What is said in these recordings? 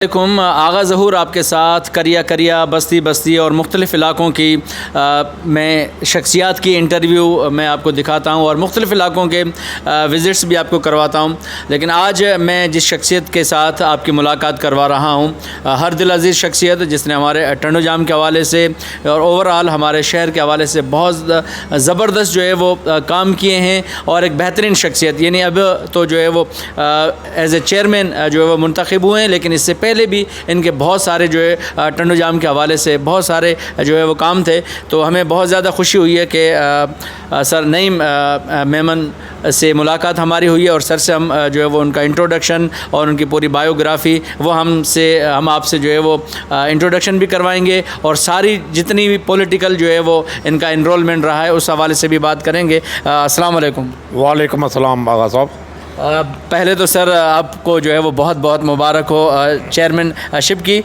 आगा ज़हूर आपके साथ करिया करिया बस्ती बस्ती और मुख्तलिफ़ इलाक़ों की मैं शख्सियात की इंटरव्यू मैं आपको दिखाता हूँ और मुख्तलिफ़ इलाक़ों के विज़िट्स भी आपको करवाता हूँ। लेकिन आज मैं जिस शख्सियत के साथ आपकी मुलाकात करवा रहा हूँ, हर दिल अज़ीज़ शख्सियत जिसने हमारे टंडो जाम के हवाले से और ओवरऑल हमारे शहर के हवाले से बहुत ज़बरदस्त जो है वो काम किए हैं और एक बेहतरीन शख्सियत, यानी अब तो जो है वो एज़ ए चेयरमैन जो है वो मुंतखब हुए हैं, लेकिन इससे पहले भी इनके बहुत सारे जो है टंडो जाम के हवाले से बहुत सारे जो है वो काम थे। तो हमें बहुत ज़्यादा खुशी हुई है कि सर नईम मेमन से मुलाकात हमारी हुई है और सर से हम जो है वो उनका इंट्रोडक्शन और उनकी पूरी बायोग्राफ़ी वो हम आपसे जो है वो इंट्रोडक्शन भी करवाएंगे और सारी जितनी भी पॉलिटिकल जो है वो इनका इनरोलमेंट रहा है उस हवाले से भी बात करेंगे। अस्सलाम वालेकुम। वालेकुम अस्सलाम आगा साहब। पहले तो सर आपको जो है वो बहुत बहुत मुबारक हो चेयरमैनशिप की।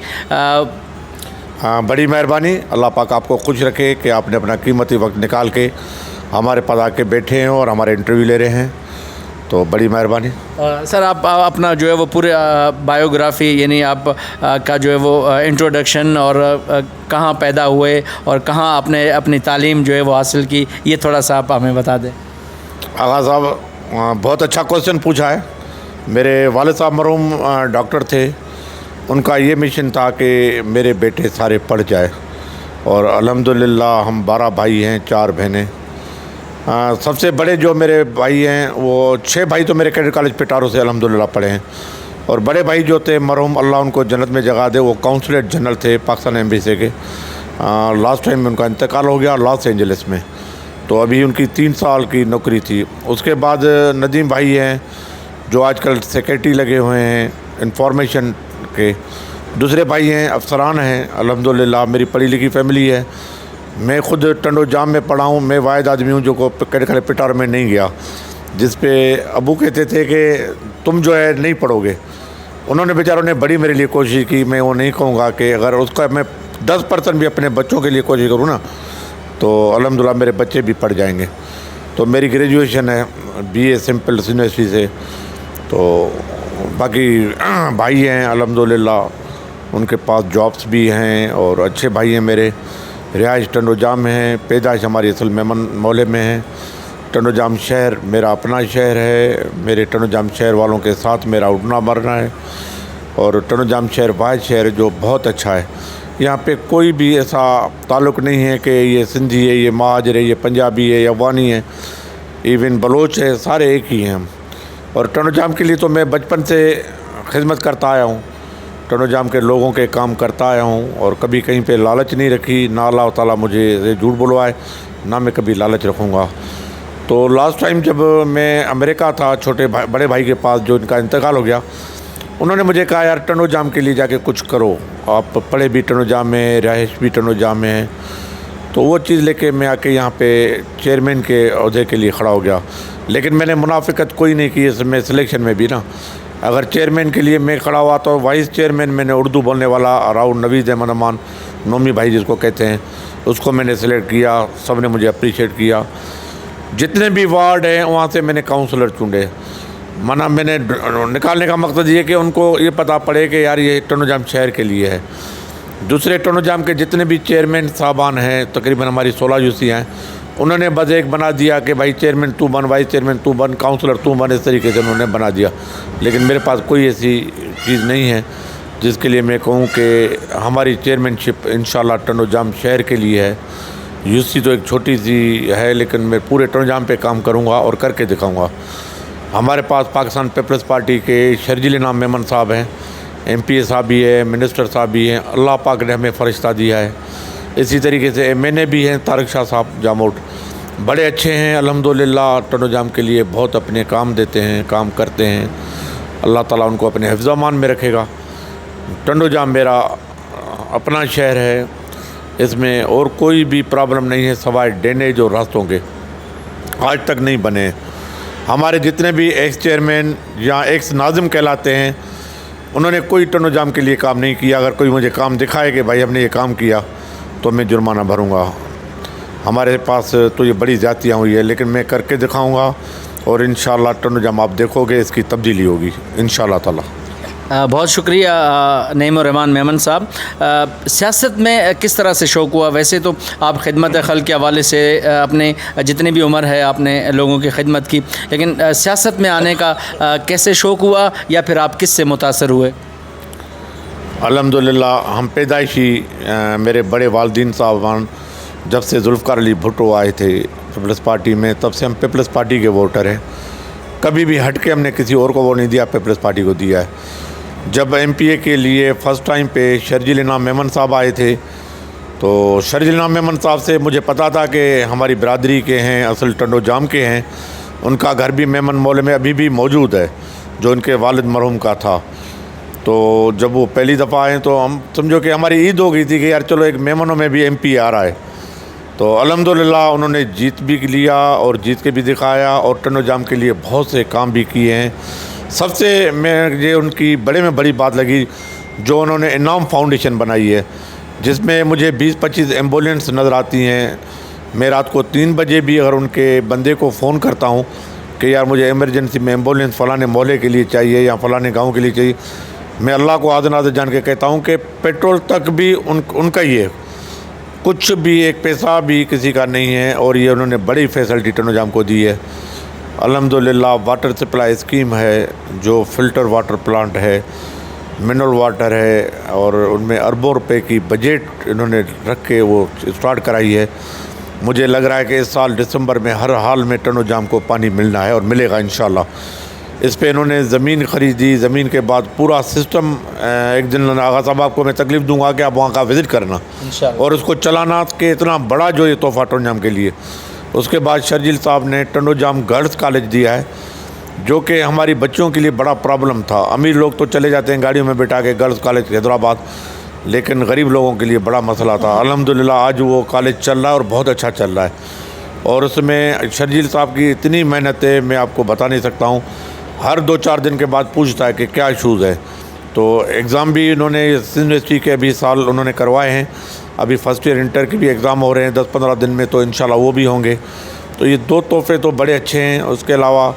बड़ी मेहरबानी, अल्लाह पाक आपको खुश रखे कि आपने अपना कीमती वक्त निकाल के हमारे पास आके बैठे हैं और हमारे इंटरव्यू ले रहे हैं, तो बड़ी मेहरबानी। सर आप अपना जो है वो पूरे बायोग्राफ़ी यानी आप का जो है वो इंट्रोडक्शन और कहाँ पैदा हुए और कहाँ आपने अपनी तालीम जो है वो हासिल की, ये थोड़ा सा आप हमें बता दें। आगा साहब बहुत अच्छा क्वेश्चन पूछा है। मेरे वालिद साहब मरहूम डॉक्टर थे, उनका ये मिशन था कि मेरे बेटे सारे पढ़ जाए और अल्हम्दुलिल्लाह हम 12 भाई हैं, 4 बहनें। सबसे बड़े जो मेरे भाई हैं वो 6 भाई तो मेरे कैडेट कॉलेज पिटारो से अल्हम्दुलिल्लाह पढ़े हैं और बड़े भाई जो थे मरहूम अल्लाह उनको जन्नत में जगह दे, वो काउंसलेट जनरल थे पाकिस्तान एम्बेसी के। लास्ट टाइम में उनका इंतकाल हो गया लॉस एंजलिस में, तो अभी उनकी 3 साल की नौकरी थी। उसके बाद नदीम भाई हैं जो आजकल सेक्रेटरी लगे हुए हैं इंफॉर्मेशन के। दूसरे भाई हैं अफसरान हैं, अल्हम्दुलिल्लाह मेरी पढ़ी लिखी फैमिली है। मैं ख़ुद टंडो जाम में पढ़ा हूँ, मैं वाहिद आदमी हूँ जो को कैडेट पिटार में नहीं गया, जिस पे अबू कहते थे कि तुम जो है नहीं पढ़ोगे। उन्होंने बेचारों ने बड़ी मेरे लिए कोशिश की। मैं वो नहीं कहूँगा कि अगर उसका मैं 10% भी अपने बच्चों के लिए कोशिश करूँ ना तो अल्हम्दुलिल्लाह मेरे बच्चे भी पढ़ जाएंगे। तो मेरी ग्रेजुएशन है BA सिंपल यूनिवर्सिटी से। तो बाकी भाई हैं अल्हम्दुलिल्लाह, उनके पास जॉब्स भी हैं और अच्छे भाई हैं मेरे। रिहाइश टंडो जाम में है, पैदाइश हमारी असल मेमन मोहल्ले में है। टंडो जाम शहर मेरा अपना शहर है, मेरे टंडो जाम शहर वालों के साथ मेरा उठना मरना है और टंडो जाम शहर वाहिद शहर जो बहुत अच्छा है। यहाँ पे कोई भी ऐसा ताल्लुक़ नहीं है कि ये सिंधी है, ये महाजर है, ये पंजाबी है या अफ़गानी है, इवन बलोच है, सारे एक ही हैं हम। और टंडो जाम के लिए तो मैं बचपन से खिदमत करता आया हूँ, टंडो जाम के लोगों के काम करता आया हूँ और कभी कहीं पे लालच नहीं रखी, ना अल्लाह ताला मुझे झूठ बुलवाए, ना मैं कभी लालच रखूँगा। तो लास्ट टाइम जब मैं अमेरिका था बड़े भाई के पास जो इनका इंतकाल हो गया, उन्होंने मुझे कहा यार टंडो जाम के लिए जाके कुछ करो, आप पढ़े भी टंडो जाम में, रहाइश भी टंडो जाम में है। तो वो चीज़ लेके मैं आके यहाँ पे चेयरमैन के ओहदे के लिए खड़ा हो गया। लेकिन मैंने मुनाफिकत कोई नहीं की इसमें सिलेक्शन में भी ना। अगर चेयरमैन के लिए मैं खड़ा हुआ तो वाइस चेयरमैन मैंने उर्दू बोलने वाला राउल नवीज़ अहमद अमान नोमी भाई जिसको कहते हैं, उसको मैंने सेलेक्ट किया। सब ने मुझे अप्रीशिएट किया। जितने भी वार्ड हैं वहाँ से मैंने काउंसलर चुने। माना मैंने निकालने का मकसद ये कि उनको ये पता पड़े कि यार ये टंडो जाम शहर के लिए है। दूसरे टंडो जाम के जितने भी चेयरमैन साहबान हैं, तकरीबन हमारी 16 यूसी हैं, उन्होंने बस एक बना दिया कि भाई चेयरमैन तू बन, वाइस चेयरमैन तू बन, काउंसलर तू बन, इस तरीके से उन्होंने बना दिया। लेकिन मेरे पास कोई ऐसी चीज़ नहीं है जिसके लिए मैं कहूँ कि हमारी चेयरमैनशिप इंशाल्लाह टंडो जाम शहर के लिए है। यूसी तो एक छोटी सी है, लेकिन मैं पूरे टंडो जाम पे काम करूँगा और करके दिखाऊँगा। हमारे पास पाकिस्तान पीपल्स पार्टी के शर्जील इनाम मेमन साहब हैं, MPA साहब भी है, मिनिस्टर साहब भी हैं, अल्लाह पाक ने हमें फ़रिश्ता दिया है। इसी तरीके से MNA भी हैं, तारिक शाह साहब जामोट, बड़े अच्छे हैं अल्हम्दुलिल्लाह, टंडो जाम के लिए बहुत अपने काम देते हैं, काम करते हैं। अल्लाह ताला उनको अपने हिफ्ज़ अमान में रखेगा। टंडो जाम मेरा अपना शहर है, इसमें और कोई भी प्रॉब्लम नहीं है सवाए ड्रेनेज और रास्तों के, आज तक नहीं बने। हमारे जितने भी एक्स चेयरमैन या एक्स नाज़िम कहलाते हैं, उन्होंने कोई टंडो जाम के लिए काम नहीं किया। अगर कोई मुझे काम दिखाए कि भाई हमने ये काम किया तो मैं जुर्माना भरूँगा। हमारे पास तो ये बड़ी ज़्यादतियाँ हुई है, लेकिन मैं करके दिखाऊँगा और इंशाल्लाह टंडो जाम आप देखोगे इसकी तब्दीली होगी इंशाल्लाह ताला। बहुत शुक्रिया नईमुर-रहमान मेमन साहब। सियासत में किस तरह से शौक़ हुआ? वैसे तो आप खिदमत खल्क़ के हवाले से अपने जितनी भी उम्र है आपने लोगों की खिदमत की, लेकिन सियासत में आने का कैसे शौक़ हुआ या फिर आप किस से मुतासर हुए? अल्हम्दुलिल्लाह हम पैदाइशी मेरे बड़े वालिदैन साहबान जब से जुल्फ़िकार अली भुट्टो आए थे पीपल्स पार्टी में, तब से हम पीपल्स पार्टी के वोटर हैं। कभी भी हट के हमने किसी और को वोट नहीं दिया, पीपल्स पार्टी को दिया है। जब MPA के लिए फ़र्स्ट टाइम पे शर्जील इनाम मेमन साहब आए थे, तो शर्जील इनाम मेमन साहब से मुझे पता था कि हमारी बिरादरी के हैं, असल टंडो जाम के हैं। उनका घर भी मेमन मोहल्ले में अभी भी मौजूद है, जो उनके वालिद मरहूम का था। तो जब वो पहली दफ़ा आए तो हम समझो कि हमारी ईद हो गई थी कि यार चलो एक मेमनों में भी MP आ रहा है। तो अल्हम्दुलिल्लाह उन्होंने जीत भी लिया और जीत के भी दिखाया और टंडो जाम के लिए बहुत से काम भी किए हैं। सबसे मुझे उनकी बड़े में बड़ी बात लगी जो उन्होंने इनाम फाउंडेशन बनाई है, जिसमें मुझे 20-25 एम्बुलेंस नज़र आती हैं। मैं रात को 3 बजे भी अगर उनके बंदे को फ़ोन करता हूँ कि यार मुझे इमरजेंसी में एम्बुलेंस फ़लाने मोहल्ले के लिए चाहिए या फ़लाने गांव के लिए चाहिए, मैं अल्लाह को आदन आदन जान के कहता हूँ कि पेट्रोल तक भी उनका ही है, कुछ भी एक पैसा भी किसी का नहीं है। और ये उन्होंने बड़ी फैसिलिटी टंडो जाम को दी है। अल्हम्दुलिल्लाह वाटर सप्लाई स्कीम है, जो फ़िल्टर वाटर प्लांट है, मिनरल वाटर है, और उनमें अरबों रुपए की बजट इन्होंने रख के वो स्टार्ट कराई है। मुझे लग रहा है कि इस साल दिसंबर में हर हाल में टंडो जाम को पानी मिलना है और मिलेगा इंशाल्लाह। इस पे इन्होंने ज़मीन ख़रीदी, ज़मीन के बाद पूरा सिस्टम, एक दिन आगा साहब आपको मैं तकलीफ़ दूंगा कि आप वहाँ का विज़िट करना और उसको चलाना कि इतना बड़ा जो ये तोहफ़ा टंडो जाम के लिए। उसके बाद शर्जील साहब ने टंडो जाम गर्ल्स कॉलेज दिया है, जो कि हमारी बच्चों के लिए बड़ा प्रॉब्लम था। अमीर लोग तो चले जाते हैं गाड़ियों में बैठा के गर्ल्स कॉलेज हैदराबाद, लेकिन गरीब लोगों के लिए बड़ा मसला था। अल्हम्दुलिल्लाह आज वो कॉलेज चल रहा है और बहुत अच्छा चल रहा है। और उसमें शर्जील साहब की इतनी मेहनत है, मैं आपको बता नहीं सकता हूँ। हर 2-4 दिन के बाद पूछता है कि क्या इशूज़ है। तो एग्ज़ाम भी इन्होंने यूनिवर्सिटी के अभी साल उन्होंने करवाए हैं। अभी फ़र्स्ट ईयर इंटर के भी एग्ज़ाम हो रहे हैं 10-15 दिन में, तो इंशाल्लाह वो भी होंगे। तो ये 2 तोहफ़े तो बड़े अच्छे हैं। उसके अलावा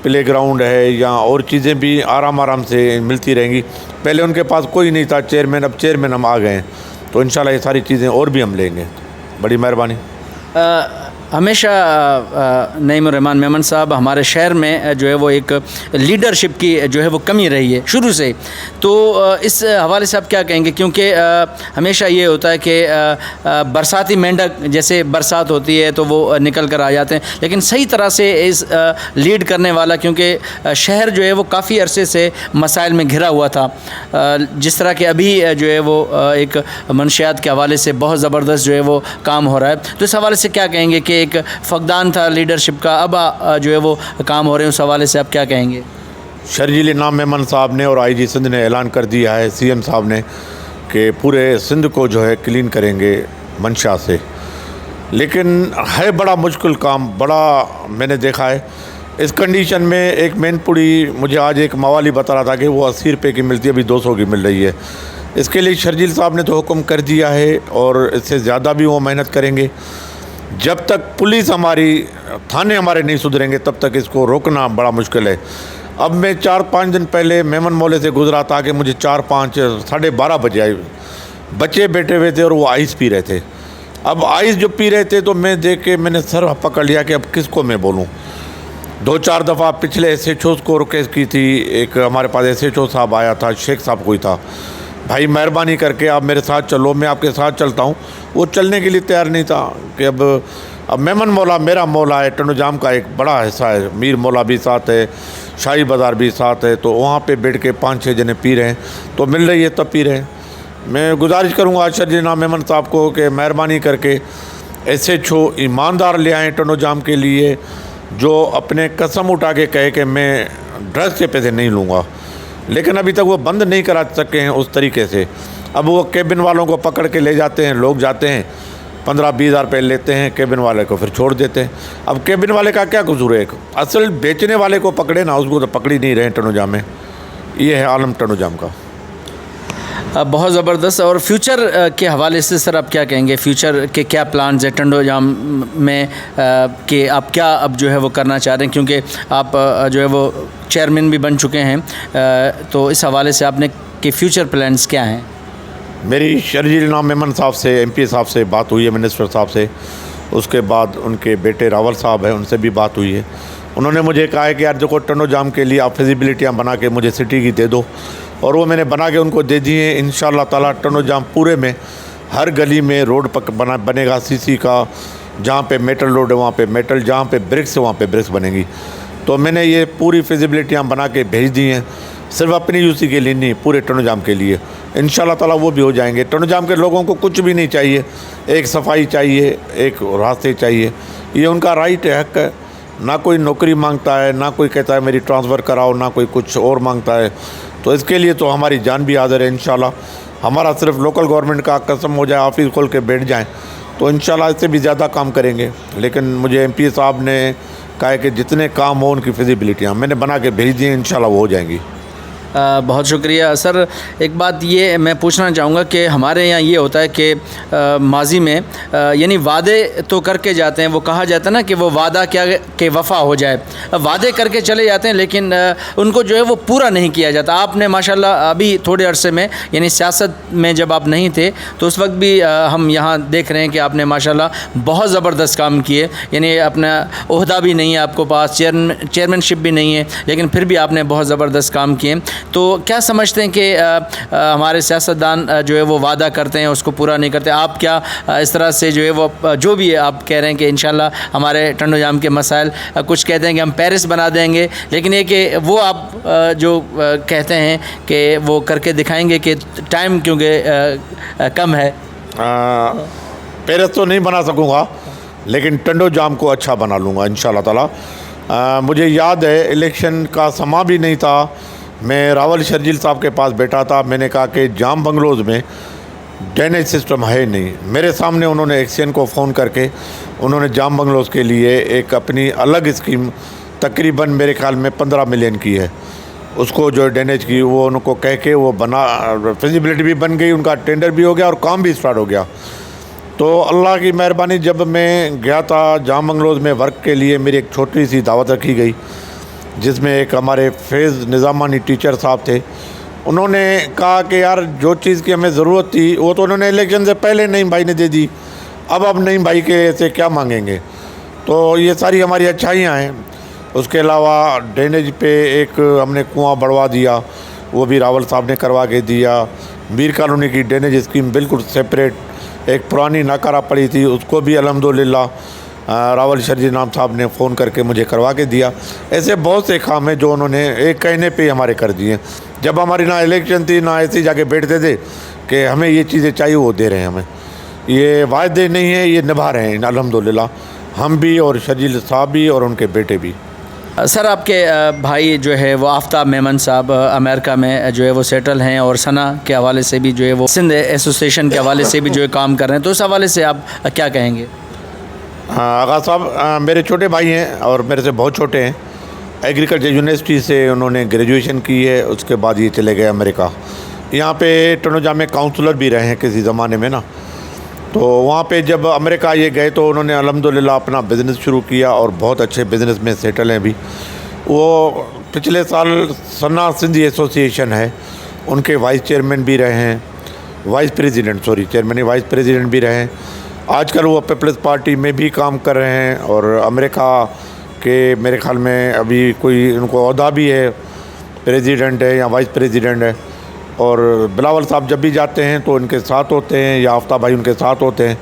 प्ले ग्राउंड है या और चीज़ें भी आराम से मिलती रहेंगी। पहले उनके पास कोई नहीं था चेयरमैन, अब चेयरमैन हम आ गए हैं, तो इंशाल्लाह ये सारी चीज़ें और भी हम लेंगे। बड़ी मेहरबानी। हमेशा नईमुर-रहमान मेमन साहब हमारे शहर में जो है वो एक लीडरशिप की जो है वो कमी रही है शुरू से। तो इस हवाले से आप क्या कहेंगे? क्योंकि हमेशा ये होता है कि बरसाती मेंढक जैसे बरसात होती है तो वो निकल कर आ जाते हैं, लेकिन सही तरह से इस लीड करने वाला, क्योंकि शहर जो है वो काफ़ी अरसे से मसाइल में घिरा हुआ था। जिस तरह के अभी जो है वो एक मंशियात के हवाले से बहुत ज़बरदस्त जो है वो काम हो रहा है, तो इस हवाले से क्या कहेंगे कि एक फ़क़दान था लीडरशिप का, अब जो है वो काम हो रहे हैं, उस हवाले से आप क्या कहेंगे? शर्जील इनाम मेमन साहब ने और IG सिंध ने ऐलान कर दिया है, CM साहब ने, कि पूरे सिंध को जो है क्लीन करेंगे मंशा से। लेकिन है बड़ा मुश्किल काम, बड़ा मैंने देखा है। इस कंडीशन में एक मैनपुरी मुझे आज एक मवाली बता रहा था कि वो 80 रुपये की मिलती है, अभी 200 की मिल रही है। इसके लिए शर्जील साहब ने तो हुक्म कर दिया है और इससे ज़्यादा भी वो मेहनत करेंगे। जब तक पुलिस हमारी, थाने हमारे नहीं सुधरेंगे तब तक इसको रोकना बड़ा मुश्किल है। अब मैं 4-5 दिन पहले मेमन मोहल्ले से गुजरा था कि मुझे 4-5 साढ़े 12 बजे आए, बच्चे बैठे हुए थे और वो आइस पी रहे थे। अब आइस जो पी रहे थे तो मैं देख के मैंने सर पकड़ लिया कि अब किसको मैं बोलूँ। 2-4 दफ़ा पिछले SHO को रिक्वेस्ट की थी। एक हमारे पास SHO साहब आया था, शेख साहब कोई था, भाई मेहरबानी करके आप मेरे साथ चलो, मैं आपके साथ चलता हूँ। वो चलने के लिए तैयार नहीं था कि अब मेमन मौला मेरा मौला है, टंडो जाम का एक बड़ा हिस्सा है, मीर मौला भी साथ है, शाही बाज़ार भी साथ है, तो वहाँ पे बैठ के 5-6 जने पी रहे हैं, तो मिल रही है तब पी रहे हैं। मैं गुजारिश करूँगा शर्जील इनाम मेमन साहब को कि मेहरबानी करके SHO ईमानदार ले आएँ टंडो जाम के लिए, जो अपने कसम उठा के कहे कि मैं ड्रग्स के पैसे नहीं लूँगा। लेकिन अभी तक वो बंद नहीं करा सके हैं उस तरीके से। अब वो केबिन वालों को पकड़ के ले जाते हैं, लोग जाते हैं 15-20 हज़ार रुपये लेते हैं, केबिन वाले को फिर छोड़ देते हैं। अब केबिन वाले का क्या कसूर है? असल बेचने वाले को पकड़े ना, उसको तो पकड़ी नहीं रहे टंडो जाम में। ये है आलम टंडो जाम का। बहुत ज़बरदस्त। और फ्यूचर के हवाले से सर आप क्या कहेंगे, फ्यूचर के क्या प्लान्स है टंडो जाम में कि आप क्या अब जो है वो करना चाह रहे हैं, क्योंकि आप जो है वो चेयरमैन भी बन चुके हैं, तो इस हवाले से आपने कि फ्यूचर प्लान्स क्या हैं? मेरी शर्जील नाम मेमन साहब से, MP साहब से बात हुई है, मिनिस्टर साहब से। उसके बाद उनके बेटे रावल साहब हैं, उनसे भी बात हुई है। उन्होंने मुझे कहा है कि यार देखो टंडो जाम के लिए आप फिजिबिलिटियाँ बना के मुझे सिटी की दे दो, और वो मैंने बना के उनको दे दी है। इंशाल्लाह ताला टंडो जाम पूरे में हर गली में रोड बनेगा CC का, जहाँ पे मेटल रोड है वहाँ पे मेटल, जहाँ पे ब्रिक्स है वहाँ पे ब्रिक्स बनेगी। तो मैंने ये पूरी फिजिबिलिटियाँ बना के भेज दी हैं, सिर्फ अपनी यूसी के लिए नहीं, पूरे टंडो जाम के लिए। इंशाल्लाह ताला वो भी हो जाएंगे। टंडो जाम के लोगों को कुछ भी नहीं चाहिए, एक सफाई चाहिए, एक रास्ते चाहिए, ये उनका राइट है, हक है। ना कोई नौकरी मांगता है, ना कोई कहता है मेरी ट्रांसफ़र कराओ, ना कोई कुछ और मांगता है। तो इसके लिए तो हमारी जान भी हाज़िर है। इंशाल्लाह हमारा सिर्फ लोकल गवर्नमेंट का कसम हो जाए, ऑफिस खोल के बैठ जाएं, तो इंशाल्लाह इससे भी ज़्यादा काम करेंगे। लेकिन मुझे MP साहब ने कहा है कि जितने काम हो उनकी फिजिबिलिटियाँ मैंने बना के भेज दी हैं, इंशाल्लाह वो हो जाएंगी। बहुत शुक्रिया सर। एक बात ये मैं पूछना चाहूँगा कि हमारे यहाँ ये होता है कि माजी में यानी वादे तो करके जाते हैं, वो कहा जाता है ना कि वो वादा क्या कि वफ़ा हो जाए, वादे करके चले जाते हैं लेकिन उनको जो है वो पूरा नहीं किया जाता। आपने माशाल्लाह अभी थोड़े अरसे में यानी सियासत में जब आप नहीं थे तो उस वक्त भी हम यहाँ देख रहे हैं कि आपने माशाल्लाह बहुत ज़बरदस्त काम किए, यानी अपना ओहदा भी नहीं है आपको पास, चेयरमैनशिप भी नहीं है, लेकिन फिर भी आपने बहुत ज़बरदस्त काम किए। तो क्या समझते हैं कि हमारे सियासतदान जो है वो वादा करते हैं उसको पूरा नहीं करते? आप क्या इस तरह से जो है वो जो भी है आप कह रहे हैं कि इंशाल्लाह हमारे टंडो जाम के मसाइल, कुछ कहते हैं कि हम पेरिस बना देंगे, लेकिन ये कि वो आप जो कहते हैं कि वो करके दिखाएंगे कि टाइम क्योंकि कम है? पेरिस तो नहीं बना सकूँगा, लेकिन टंडो जाम को अच्छा बना लूँगा इंशाल्लाह ताला। मुझे याद है इलेक्शन का समा भी नहीं था, मैं रावल शर्जील साहब के पास बैठा था। मैंने कहा कि जाम बंगलोज़ में ड्रेनेज सिस्टम है नहीं। मेरे सामने उन्होंने एक्सियन को फ़ोन करके उन्होंने जाम बंगलोज़ के लिए एक अपनी अलग स्कीम तकरीबन मेरे ख्याल में 15 मिलियन की है, उसको जो ड्रेनेज की वो उनको कह के वो बना, फिजिबिलिटी भी बन गई, उनका टेंडर भी हो गया और काम भी स्टार्ट हो गया। तो अल्लाह की मेहरबानी, जब मैं गया था जाम बंगलोज़ में वर्क के लिए, मेरी एक छोटी सी दावत रखी गई जिसमें एक हमारे फैज़ निज़ामानी टीचर साहब थे। उन्होंने कहा कि यार जो चीज़ की हमें ज़रूरत थी वो तो उन्होंने इलेक्शन से पहले नईम भाई ने दे दी, अब नईम भाई के से क्या मांगेंगे। तो ये सारी हमारी अच्छाइयाँ हैं। उसके अलावा ड्रेनेज पे एक हमने कुआं बढ़वा दिया, वो भी रावल साहब ने करवा के दिया। मीर कॉलोनी की ड्रेनेज स्कीम बिल्कुल सेपरेट, एक पुरानी नाकारा पड़ी थी, उसको भी अल्हम्दुलिल्लाह रावल शर्जील नाम साहब ने फ़ोन करके मुझे करवा के दिया। ऐसे बहुत से काम हैं जो उन्होंने एक कहने पे हमारे कर दिए। जब हमारी ना इलेक्शन थी ना ऐसे जाके बैठते थे कि हमें ये चीज़ें चाहिए, वो दे रहे हैं हमें। ये वायदे नहीं हैं, ये निभा रहे हैं अल्हम्दुलिल्लाह, हम भी और शर्जील साहब भी और उनके बेटे भी। सर आपके भाई जो है वो आफ्ताब मेमन साहब अमेरिका में जो है वो सेटल हैं और सना के हवाले से भी जो है वो सिंध एसोसिएशन के हवाले से भी जो है काम कर रहे हैं, तो उस हवाले से आप क्या कहेंगे? आगा साहब मेरे छोटे भाई हैं और मेरे से बहुत छोटे हैं। एग्रीकल्चर यूनिवर्सिटी से उन्होंने ग्रेजुएशन की है, उसके बाद ये चले गए अमेरिका। यहाँ पे टंडो जाम में काउंसलर भी रहे हैं किसी ज़माने में ना। तो वहाँ पे जब अमेरिका ये गए तो उन्होंने अल्हम्दुलिल्लाह अपना बिज़नेस शुरू किया और बहुत अच्छे बिज़नेस में सेटल हैं अभी। वो पिछले साल सना सिंधी एसोसिएशन है, उनके वाइस चेयरमैन भी रहे हैं, चेयरमैन वाइस प्रेसिडेंट भी रहे हैं। आजकल वो पीपल्स पार्टी में भी काम कर रहे हैं और अमेरिका के मेरे ख़्याल में अभी कोई उनको ओहदा भी है, प्रेसिडेंट है या वाइस प्रेसिडेंट है। और बिलावल साहब जब भी जाते हैं तो उनके साथ होते हैं, या आफ्ताब भाई उनके साथ होते हैं,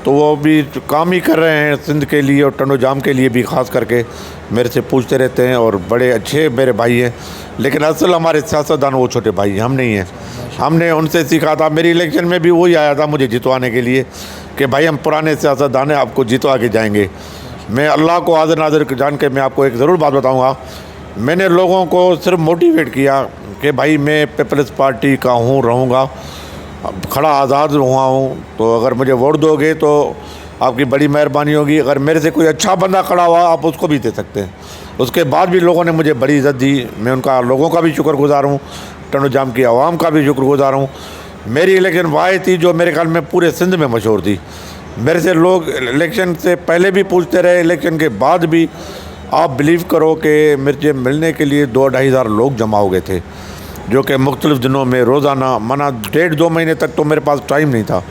तो वो भी काम ही कर रहे हैं सिंध के लिए और टंडो जाम के लिए भी। ख़ास करके मेरे से पूछते रहते हैं और बड़े अच्छे मेरे भाई हैं। लेकिन असल हमारे सियासतदान वो छोटे भाई हम नहीं हैं। हमने उनसे सीखा था, मेरी इलेक्शन में भी वही आया था मुझे जितवाने के लिए कि भाई हम पुराने सियासतदान हैं, आपको जितवा के जाएंगे। मैं अल्लाह को हाज़िर नाज़िर जान के मैं आपको एक ज़रूर बात बताऊँगा, मैंने लोगों को सिर्फ मोटिवेट किया कि भाई मैं पीपल्स पार्टी का हूँ, रहूँगा, खड़ा आज़ाद हुआ हूँ, तो अगर मुझे वोट दोगे तो आपकी बड़ी मेहरबानी होगी। अगर मेरे से कोई अच्छा बंदा खड़ा हुआ आप उसको भी दे सकते हैं। उसके बाद भी लोगों ने मुझे बड़ी इज़्ज़त दी, मैं उनका लोगों का भी शुक्रगुज़ार हूँ, टंडो जाम की आवाम का भी शुक्रगुज़ार हूँ मेरी इलेक्शन वाह थी जो मेरे ख्याल में पूरे सिंध में मशहूर थी। मेरे से लोग इलेक्शन से पहले भी पूछते रहे, इलेक्शन के बाद भी। आप बिलीव करो कि मुझे मिलने के लिए 2-2.5 हज़ार लोग जमा हो गए थे, जो कि मुख्तलिफ़ दिनों में रोज़ाना, माना 1.5-2 महीने तक तो मेरे पास टाइम नहीं था।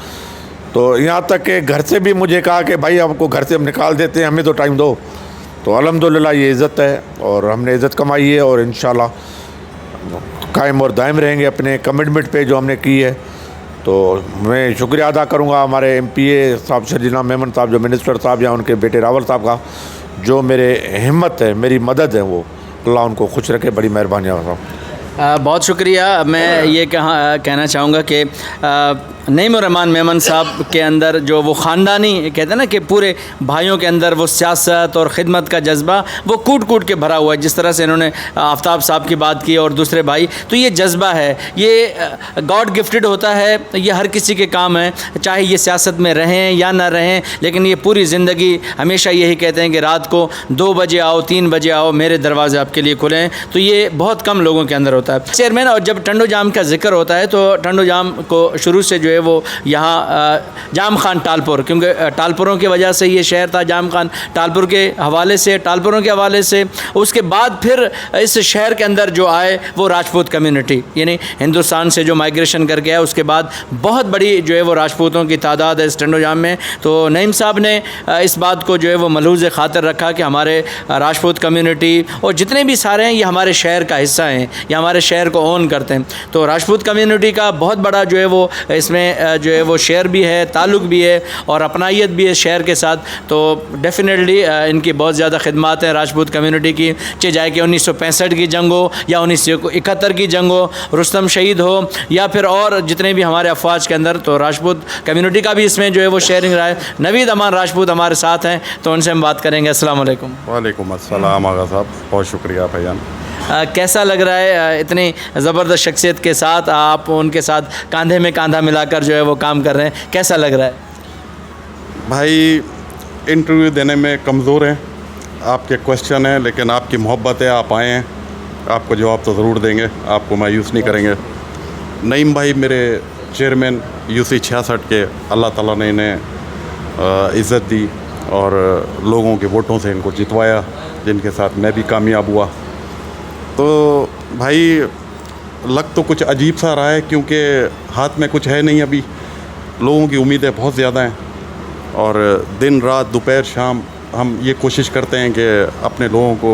तो यहाँ तक कि घर से भी मुझे कहा कि भाई आपको घर से हम निकाल देते हैं, हमें तो टाइम दो। तो अल्हम्दुलिल्लाह ये इज़्ज़त है और हमने इज़्ज़त कमाई है और इंशाल्लाह कायम और दायम रहेंगे अपने कमिटमेंट पे जो हमने की है। तो मैं शुक्रिया अदा करूँगा हमारे MPA साहब शर्जीला मेमन साहब, जो मिनिस्टर साहब, या उनके बेटे रावल साहब का, जो मेरे हिम्मत है, मेरी मदद है, वो अल्लाह उनको खुश रखे। बड़ी मेहरबानी साहब। बहुत शुक्रिया। मैं ये कहना चाहूँगा कि नईम-उर-रहमान मेमन साहब के अंदर जो वो ख़ानदानी कहते हैं ना कि पूरे भाइयों के अंदर वो सियासत और ख़िदमत का जज्बा वो कूट कूट के भरा हुआ है। जिस तरह से इन्होंने आफ्ताब साहब की बात की और दूसरे भाई, तो ये जज्बा है, ये गॉड गिफ्टेड होता है, ये हर किसी के काम है, चाहे ये सियासत में रहें या ना रहें, लेकिन ये पूरी ज़िंदगी हमेशा यही कहते हैं कि रात को 2 बजे आओ, 3 बजे आओ, मेरे दरवाज़े आपके लिए खुले हैं। तो ये बहुत कम लोगों के अंदर होता है। चेयरमैन, और जब टंडो जाम का जिक्र होता है तो टंडो जाम को शुरू से जो है वो यहाँ जाम खान टालपुर, क्योंकि टालपुरों की वजह से ये शहर था, जाम खान टालपुर के हवाले से, टालपुरों के हवाले से। उसके बाद फिर इस शहर के अंदर जो आए वो राजपूत कम्युनिटी, यानी हिंदुस्तान से जो माइग्रेशन करके आया, उसके बाद बहुत बड़ी जो है वो राजपूतों की तादाद है इस टंडो जाम में। तो नईम साहब ने इस बात को जो है वो मलूज़ खातर रखा कि हमारे राजपूत कम्युनिटी और जितने भी सारे हैं ये हमारे शहर का हिस्सा हैं, ये हमारे शहर को ओन करते हैं। तो राजपूत कम्युनिटी का बहुत बड़ा जो है वो इसमें जो है वो शेयर भी है, ताल्लुक़ भी है और अपनाइयत भी है शहर के साथ। तो डेफिनेटली इनकी बहुत ज़्यादा खिदमत हैं राजपूत कम्युनिटी की, चाहे कि 1965 की जंग हो या 1971 की जंग हो, रुस्तम शहीद हो या फिर और जितने भी हमारे अफवाज के अंदर, तो राजपूत कम्युनिटी का भी इसमें जो है वो शेयरिंग रहा है। नवीद अमान राजपूत हमारे साथ हैं, तो उनसे हम बात करेंगे। अस्सलाम वालेकुम। वालेकुम अस्सलाम आगा साहब, बहुत शुक्रिया भाईजान। कैसा लग रहा है इतनी ज़बरदस्त शख्सियत के साथ आप उनके साथ कंधे में कंधा मिलाकर जो है वो काम कर रहे हैं, कैसा लग रहा है? भाई इंटरव्यू देने में कमज़ोर हैं, आपके क्वेश्चन हैं, लेकिन आपकी मोहब्बत है, आप आए हैं, आपको जवाब तो ज़रूर देंगे, आपको मायूस नहीं करेंगे। नईम भाई मेरे चेयरमैन UC 66 के, अल्लाह ताला ने इन्हें इज़्ज़त दी और लोगों के वोटों से इनको जितवाया, जिनके साथ मैं भी कामयाब हुआ। तो भाई लग तो कुछ अजीब सा रहा है, क्योंकि हाथ में कुछ है नहीं अभी, लोगों की उम्मीदें बहुत ज़्यादा हैं और दिन रात दोपहर शाम हम ये कोशिश करते हैं कि अपने लोगों को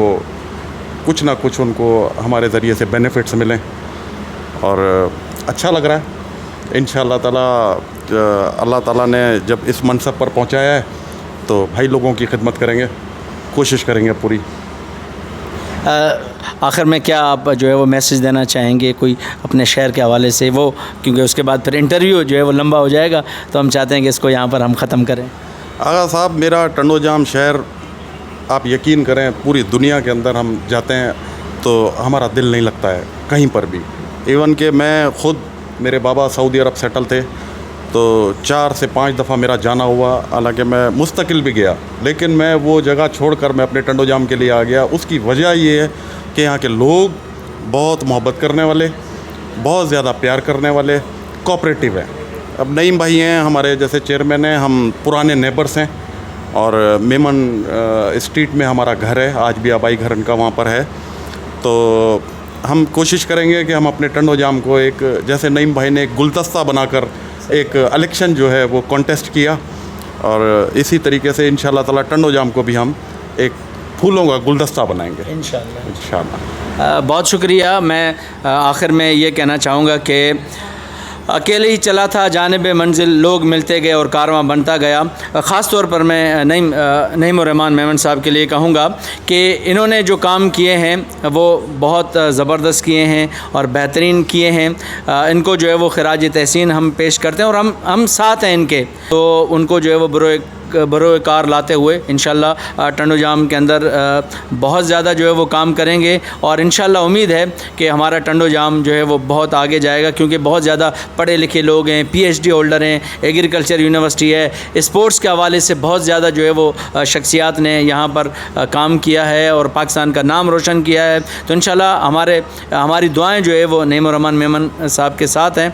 कुछ ना कुछ उनको हमारे ज़रिए से बेनिफिट्स मिलें और अच्छा लग रहा है। इंशाअल्लाह ताला अल्लाह ताला ने जब इस मनसब पर पहुंचाया है तो भाई लोगों की खिदमत करेंगे, कोशिश करेंगे पूरी। आखिर में क्या आप जो है वो मैसेज देना चाहेंगे कोई अपने शहर के हवाले से, वो क्योंकि उसके बाद फिर इंटरव्यू जो है वो लंबा हो जाएगा, तो हम चाहते हैं कि इसको यहाँ पर हम ख़त्म करें। आगा साहब, मेरा टंडो जाम शहर, आप यकीन करें पूरी दुनिया के अंदर हम जाते हैं तो हमारा दिल नहीं लगता है कहीं पर भी। इवन कि मैं ख़ुद, मेरे बाबा सऊदी अरब सेटल थे तो 4 से 5 दफ़ा मेरा जाना हुआ, हालांकि मैं मुस्तकिल भी गया, लेकिन मैं वो जगह छोड़कर मैं अपने टंडो जाम के लिए आ गया। उसकी वजह ये है कि यहाँ के लोग बहुत मोहब्बत करने वाले, बहुत ज़्यादा प्यार करने वाले, कोऑपरेटिव हैं। अब नईम भाई हैं हमारे जैसे चेयरमैन हैं, हम पुराने नेबर्स हैं और मेमन स्ट्रीट में हमारा घर है, आज भी आबाई घर इनका वहाँ पर है। तो हम कोशिश करेंगे कि हम अपने टंडो जाम को एक, जैसे नईम भाई ने एक गुलदस्ता बनाकर एक इलेक्शन जो है वो कॉन्टेस्ट किया, और इसी तरीके से इंशाल्लाह ताला टंडो जाम को भी हम एक फूलों का गुलदस्ता बनाएंगे इंशाल्लाह। बहुत शुक्रिया। मैं आखिर में ये कहना चाहूँगा कि अकेले ही चला था जानिब मंजिल, लोग मिलते गए और कारवां बनता गया। ख़ास तौर पर मैं नईम-उर-रहमान मेमन साहब के लिए कहूँगा कि इन्होंने जो काम किए हैं वो बहुत ज़बरदस्त किए हैं और बेहतरीन किए हैं। इनको जो है वो खिराज तहसीन हम पेश करते हैं और हम साथ हैं इनके, तो उनको जो है वो बरोए कार लाते हुए इंशाल्लाह टंडो जाम के अंदर बहुत ज़्यादा जो है वो काम करेंगे और इंशाल्लाह उम्मीद है कि हमारा टंडो जाम जो है वो बहुत आगे जाएगा, क्योंकि बहुत ज़्यादा पढ़े लिखे लोग हैं, PhD होल्डर हैं, एग्रीकल्चर यूनिवर्सिटी है, स्पोर्ट्स के हवाले से बहुत ज़्यादा जो है वो शख्सियात ने यहाँ पर काम किया है और पाकिस्तान का नाम रोशन किया है। तो इंशाल्लाह हमारी दुआएँ जो है वो नईम-उर-रहमान मेमन साहब के साथ हैं।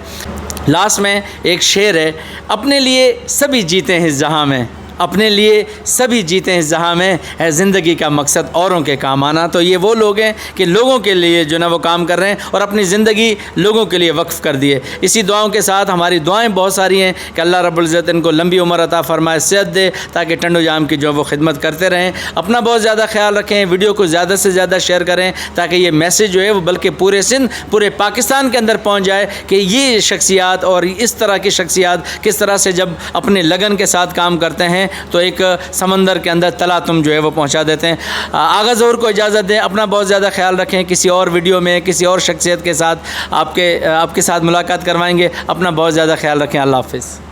लास्ट में एक शेर है, अपने लिए सभी जीते हैं इस जहां में, अपने लिए सभी जीते हैं इस जहां में, है ज़िंदगी का मकसद औरों के काम आना। तो ये वो लोग हैं कि लोगों के लिए जो ना वो काम कर रहे हैं और अपनी ज़िंदगी लोगों के लिए वक्फ़ कर दिए। इसी दुआओं के साथ हमारी दुआएं बहुत सारी हैं कि अल्लाह रब्बुल इज़्ज़त इनको लंबी उम्र अता फ़रमाए, सेहत दे, ताकि टंडो जाम की जो वो खिदमत करते रहें। अपना बहुत ज़्यादा ख्याल रखें, वीडियो को ज़्यादा से ज़्यादा शेयर करें ताकि ये मैसेज जो है वो बल्कि पूरे सिंध, पूरे पाकिस्तान के अंदर पहुँच जाए कि ये शख्सियात और इस तरह की शख्सियात किस तरह से जब अपने लगन के साथ काम करते हैं तो एक समंदर के अंदर तला तुम जो है वो पहुंचा देते हैं। आगा ज़ोहर को इजाज़त दें, अपना बहुत ज़्यादा ख्याल रखें। किसी और वीडियो में किसी और शख्सियत के साथ आपके साथ मुलाकात करवाएंगे। अपना बहुत ज़्यादा ख्याल रखें। अल्लाह हाफ़िज़।